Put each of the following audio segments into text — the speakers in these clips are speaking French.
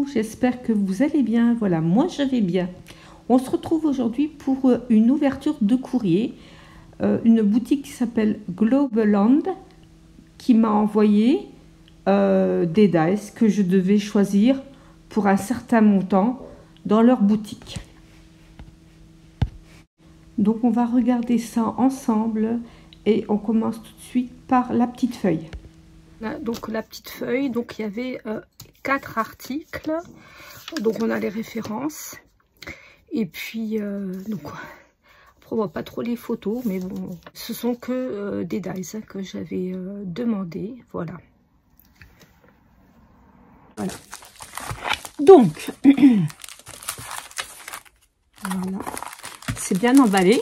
vous, j'espère que vous allez bien. Voilà, moi je vais bien. On se retrouve aujourd'hui pour une ouverture de courrier. Une boutique qui s'appelle Globeland qui m'a envoyé des dies que je devais choisir pour un certain montant dans leur boutique. Donc on va regarder ça ensemble et on commence tout de suite par la petite feuille. Là, donc la petite feuille, donc il y avait 4 articles, donc on a les références et puis donc après on voit pas trop les photos, mais bon, ce sont que des dies que j'avais demandé, voilà. Voilà. Donc voilà, c'est bien emballé,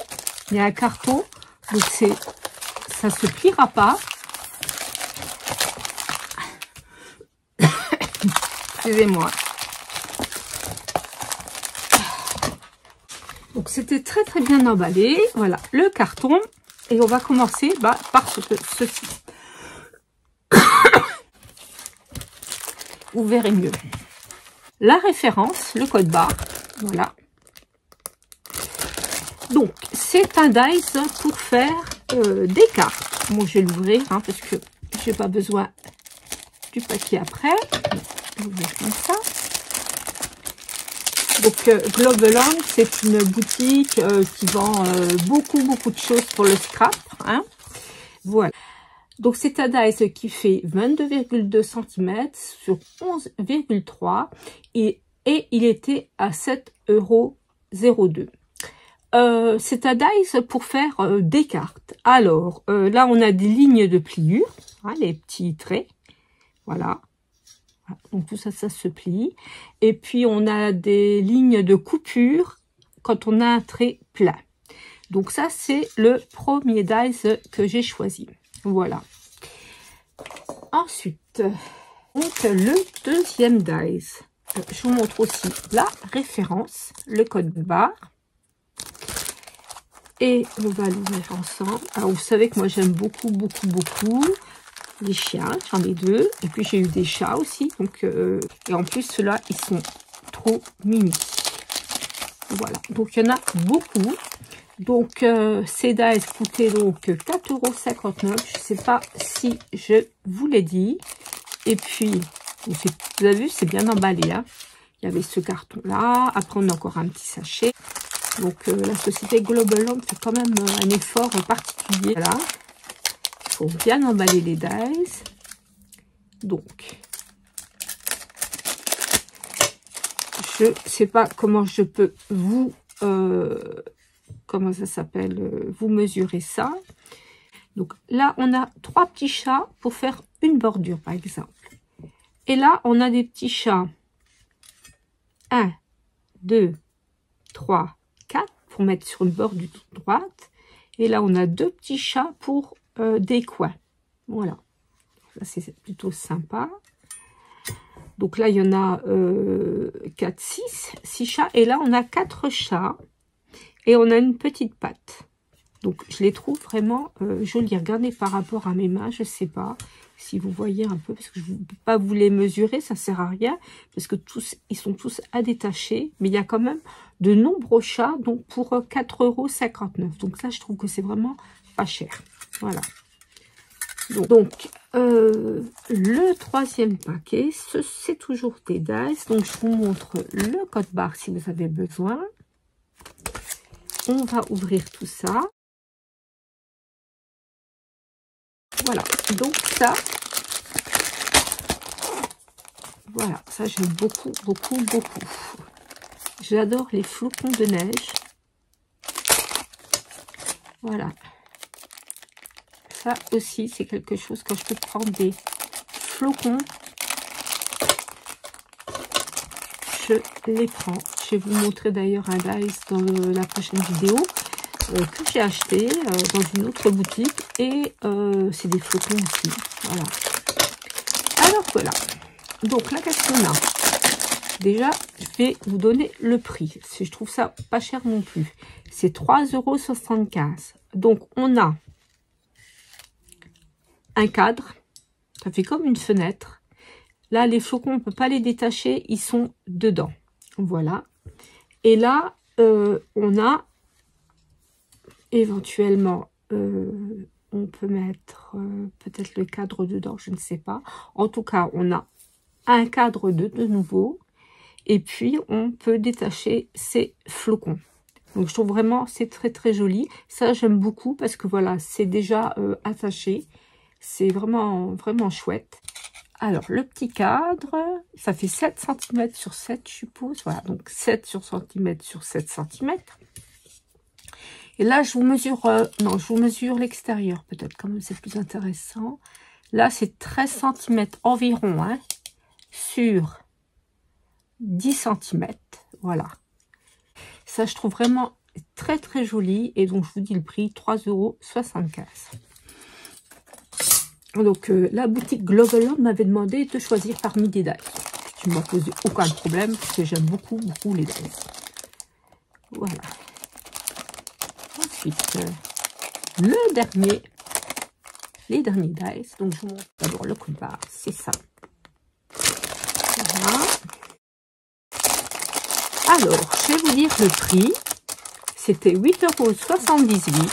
il y a un carton, donc ça se pliera pas. Excusez-moi. Donc c'était très très bien emballé. Voilà le carton. Et on va commencer par ceci. Vous verrez mieux. La référence, le code barre. Voilà. Donc c'est un dies pour faire des cartes. Moi je vais l'ouvrir parce que j'ai pas besoin du papier après. Ouvrir comme ça. Donc Globeland, c'est une boutique qui vend beaucoup de choses pour le scrap. Voilà. Donc c'est un dies qui fait 22,2 cm sur 11,3 et il était à 7,02 €. C'est un dies pour faire des cartes. Alors là on a des lignes de pliure, les petits traits. Voilà. Donc tout ça, ça se plie. Et puis on a des lignes de coupure quand on a un trait plat. Donc ça, c'est le premier dies que j'ai choisi. Voilà. Ensuite, donc le deuxième dies. Je vous montre aussi la référence, le code barre. Et on va l'ouvrir ensemble. Alors vous savez que moi j'aime beaucoup les chiens, j'en ai 2, et puis j'ai eu des chats aussi, donc et en plus ceux-là ils sont trop mimi. Voilà, donc il y en a beaucoup. Donc ces dies coûtaient donc 4,59 €. Je sais pas si je vous l'ai dit. Et puis vous avez vu, c'est bien emballé, il y avait ce carton là. Après on a encore un petit sachet. Donc la société Globeland fait quand même un effort particulier là. Pour bien emballer les dies. Donc je sais pas comment je peux vous comment ça s'appelle, vous mesurer ça. Donc là on a 3 petits chats pour faire une bordure par exemple, et là on a des petits chats 1 2 3 4 pour mettre sur une bordure toute droite, et là on a 2 petits chats pour des coins. Voilà, ça c'est plutôt sympa. Donc là il y en a 4 6 chats, et là on a 4 chats et on a une petite patte. Donc je les trouve vraiment jolis. Regardez par rapport à mes mains, je sais pas si vous voyez un peu, parce que je ne peux pas vous les mesurer, ça sert à rien, parce que ils sont tous à détacher, mais il y a quand même de nombreux chats, donc pour 4,59 €. Donc ça je trouve que c'est vraiment pas cher. Voilà. Donc le troisième paquet, c'est toujours des dies. Donc je vous montre le code barre si vous avez besoin. On va ouvrir tout ça. Voilà, donc ça, voilà, ça j'aime beaucoup. J'adore les flocons de neige. Voilà. Ça aussi, c'est quelque chose, quand je peux prendre des flocons, je les prends. Je vais vous montrer d'ailleurs un dies dans la prochaine vidéo que j'ai acheté dans une autre boutique, et c'est des flocons aussi. Voilà. Alors voilà. Donc là, qu'est-ce qu'on a? Déjà, je vais vous donner le prix. Si je trouve ça pas cher non plus. C'est 3,75 €. Donc on a un cadre, ça fait comme une fenêtre, Là, les flocons, on ne peut pas les détacher, ils sont dedans. Voilà. Et là, on a éventuellement, on peut mettre peut-être le cadre dedans, je ne sais pas. En tout cas, on a un cadre de nouveau. Et puis, on peut détacher ces flocons. Donc, je trouve vraiment, c'est très, très joli. Ça, j'aime beaucoup parce que voilà, c'est déjà attaché. C'est vraiment, vraiment chouette. Alors, le petit cadre, ça fait 7 cm sur 7, je suppose. Voilà, donc 7 sur cm sur 7 cm. Et là, je vous mesure, non, je vous mesure l'extérieur, peut-être, quand même, c'est plus intéressant. Là, c'est 13 cm environ, hein, sur 10 cm. Voilà. Ça, je trouve vraiment très, très joli. Et donc, je vous dis le prix, 3,75 €. Donc, la boutique Globaland m'avait demandé de choisir parmi des dies. Tu ne m'as posé aucun problème, parce que j'aime beaucoup, beaucoup les dies. Voilà. Ensuite, le dernier, les derniers dies. Donc, je vous montre d'abord le code barre, c'est ça. Voilà. Alors, je vais vous dire le prix. C'était 8,78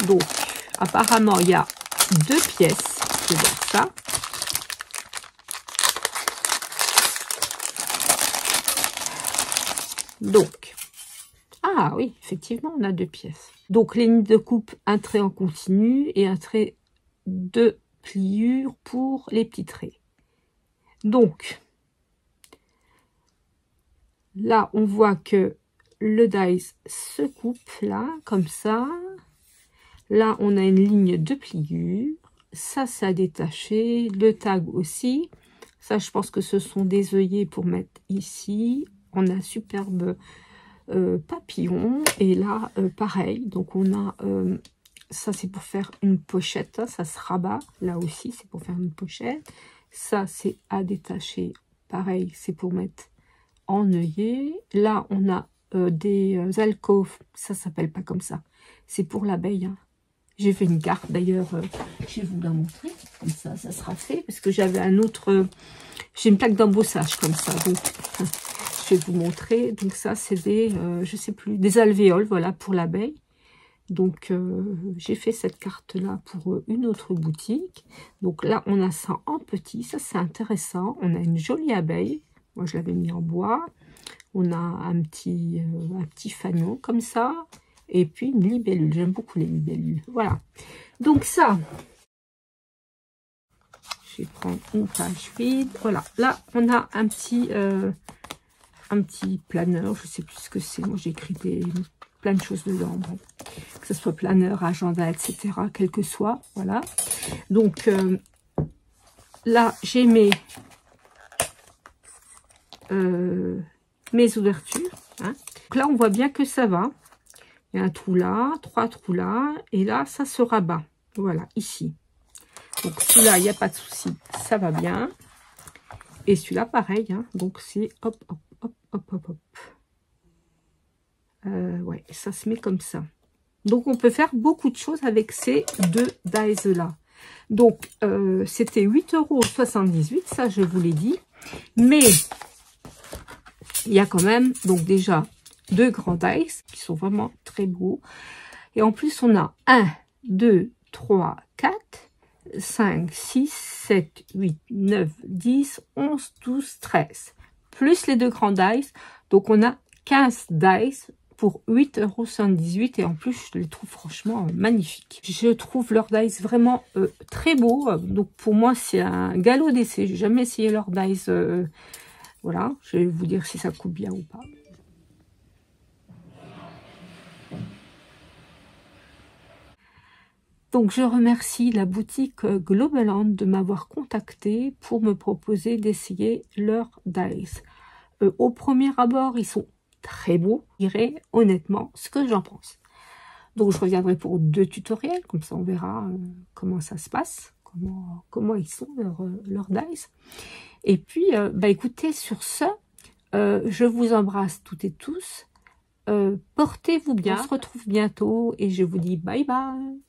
€. Donc, apparemment, il y a 2 pièces. Je vais voir ça. Donc, ah oui, effectivement, on a 2 pièces. Donc, les nids de coupe, un trait en continu et un trait de pliure pour les petits traits. Donc, là, on voit que le dies se coupe là, comme ça. Là, on a une ligne de pliure. Ça, c'est à détacher. Le tag aussi. Ça, je pense que ce sont des œillets pour mettre ici. On a un superbe papillon. Et là, pareil. Donc, on a... ça, c'est pour faire une pochette. Ça se rabat. Là aussi, c'est pour faire une pochette. Ça, c'est à détacher. Pareil, c'est pour mettre en œillet. Là, on a des alcôves. Ça s'appelle pas comme ça. C'est pour l'abeille. Hein. J'ai fait une carte d'ailleurs. Je vais vous la montrer. Comme ça, ça sera fait. Parce que j'avais un autre... j'ai une plaque d'embossage comme ça. Donc, je vais vous montrer. Donc ça, c'est des... je sais plus. Des alvéoles, voilà, pour l'abeille. Donc, j'ai fait cette carte-là pour une autre boutique. Donc là, on a ça en petit. Ça, c'est intéressant. On a une jolie abeille. Moi, je l'avais mis en bois. On a un petit fanion comme ça. Et puis, une libellule. J'aime beaucoup les libellules. Voilà. Donc ça, je vais prendre une page vide. Voilà. Là, on a un petit planeur. Je ne sais plus ce que c'est. Moi, j'ai écrit plein de choses dedans. Bon. Que ce soit planeur, agenda, etc. Quel que soit. Voilà. Donc, là, j'ai mes ouvertures. Hein. Donc là, on voit bien que ça va. Il y a un trou là, 3 trous là. Et là, ça se rabat. Voilà, ici. Donc, celui-là, il n'y a pas de souci. Ça va bien. Et celui-là, pareil. Hein. Donc, c'est hop, hop, hop, hop, hop, hop. Ouais, ça se met comme ça. Donc, on peut faire beaucoup de choses avec ces 2 dies-là. Donc, c'était 8,78 €. Ça, je vous l'ai dit. Mais, il y a quand même, donc déjà, 2 grands dies qui sont vraiment très beaux. Et en plus, on a 1, 2, 3, 4, 5, 6, 7, 8, 9, 10, 11, 12, 13. Plus les 2 grands dies. Donc, on a 15 dies pour 8,78 € et en plus je les trouve franchement magnifiques. Je trouve leurs dies vraiment très beaux. Donc pour moi c'est un galop d'essai. J'ai jamais essayé leurs dies. Voilà, je vais vous dire si ça coupe bien ou pas. Donc je remercie la boutique Globaland de m'avoir contacté pour me proposer d'essayer leurs dies. Au premier abord, ils sont très beaux. Je dirais honnêtement ce que j'en pense. Donc je reviendrai pour 2 tutoriels, comme ça on verra comment ça se passe, comment ils sont leurs dies. Et puis, bah écoutez, sur ce, je vous embrasse toutes et tous. Portez-vous bien. On se retrouve bientôt et je vous dis bye bye.